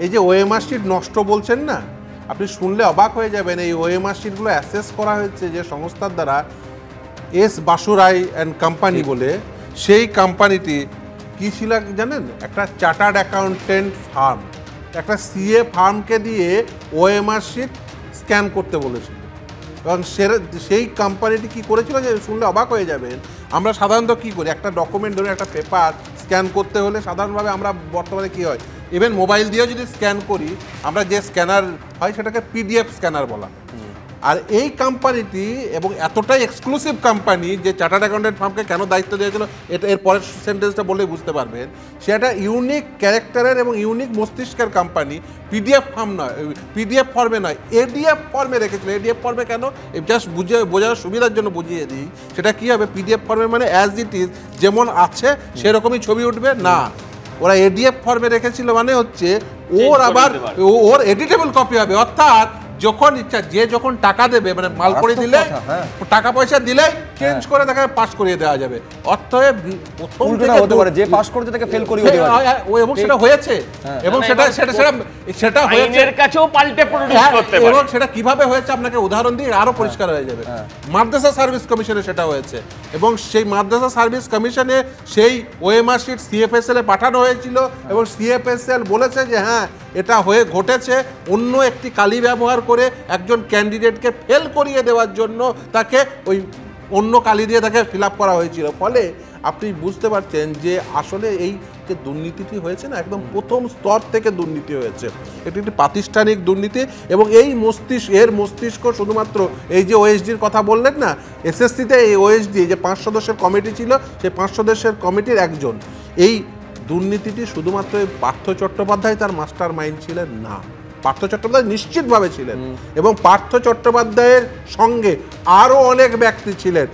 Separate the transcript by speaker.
Speaker 1: এই যে OMR sheet নষ্ট বলছেন না, আপনি শুনলে অবাক হয়ে যাবেন। এই ওএমআর শিটগুলো অ্যাসেস করা হয়েছে যে সংস্থার দ্বারা, এস বাসুরাই অ্যান্ড কোম্পানি বলে, সেই কোম্পানিটি কী ছিল জানেন? একটা চার্টার্ড অ্যাকাউন্টেন্ট ফার্ম, একটা সিএ ফার্মকে দিয়ে ওএমআর শিট স্ক্যান করতে বলেছিল। এবং সেই কোম্পানিটি কী করেছিল যে শুনলে অবাক হয়ে যাবেন। আমরা সাধারণত কী করি, একটা ডকুমেন্ট ধরে একটা পেপার স্ক্যান করতে হলে সাধারণভাবে আমরা বর্তমানে কী হয়, ইভেন মোবাইল দিয়েও যদি স্ক্যান করি, আমরা যে স্ক্যানার হয় সেটাকে পিডিএফ স্ক্যানার বলা। আর এই কোম্পানিটি এবং এতটাই এক্সক্লুসিভ কোম্পানি যে চার্টার্ড অ্যাকাউন্টেন্ট ফার্মকে কেন দায়িত্ব দিয়েছিল, এটা এর পরের সেন্টেন্সটা বলেই বুঝতে পারবেন। সে একটা ইউনিক ক্যারেক্টারের এবং ইউনিক মস্তিষ্কের কোম্পানি, পিডিএফ ফার্ম নয়, পিডিএফ ফর্মে নয়, এডিএফ ফর্মে রেখেছিল। এডিএফ ফর্মে কেন, জাস্ট বোঝার সুবিধার জন্য বুঝিয়ে দিই। সেটা কী হবে, পিডিএফ ফর্মে মানে অ্যাজ ইট ইজ, যেমন আছে সেরকমই ছবি উঠবে না। ওরা এডিএফ ফর্মে রেখেছিল মানে হচ্ছে ওর আবার ওর এডিটেবল কপি হবে, অর্থাৎ যখন ইচ্ছা যে যখন টাকা দেবে, মানে মাল করে দিলে, টাকা পয়সা দিলে চেঞ্জ করে তাকে পাস করিয়ে দেওয়া যাবে। অতএব প্রথম থেকে হতে পারে যে পাস করতে তাকে ফেল করিয়ে দেওয়া যাবে, এবং সেটা হয়েছে। এবং সেটা হয়েছে, এর কাছেও পাল্টে প্রডিউস করতে পারে। এবং সেটা কিভাবে হয়েছে আপনাকে উদাহরণ দিয়ে আরো পরিষ্কার হয়ে যাবে। মাদ্রাসা সার্ভিস কমিশনে সেটা হয়েছে, এবং সেই মাদ্রাসা সার্ভিস কমিশনে সেই ওএমআর শিট সিএফএসএল এ পাঠানো হয়েছিল, এবং সিএফএসএল বলেছে যে হ্যাঁ এটা হয়ে ঘটেছে। অন্য একটি কালি ব্যবহার করে একজন ক্যান্ডিডেটকে ফেল করিয়ে দেওয়ার জন্য তাকে ওই অন্য কালি দিয়ে তাকে ফিল আপ করা হয়েছিল। ফলে আপনি বুঝতে পারছেন যে আসলে এই যে দুর্নীতিটি হয়েছে না, একদম প্রথম স্তর থেকে দুর্নীতি হয়েছে। এটি একটি প্রাতিষ্ঠানিক দুর্নীতি, এবং এই মস্তিষ্ক শুধুমাত্র এই যে ওএসডির কথা বললেন না, এসএসসিতে এই ওএসডি যে 5 সদস্যের কমিটি ছিল, সেই 5 সদস্যের কমিটির একজন। এই দুর্নীতিটি শুধুমাত্র পার্থ চট্টোপাধ্যায় তার মাস্টার মাইন্ড ছিলেন না, পার্থ চট্টোপাধ্যায় নিশ্চিতভাবে ছিলেন, এবং পার্থ চট্টোপাধ্যায়ের সঙ্গে আরও অনেক ব্যক্তি ছিলেন।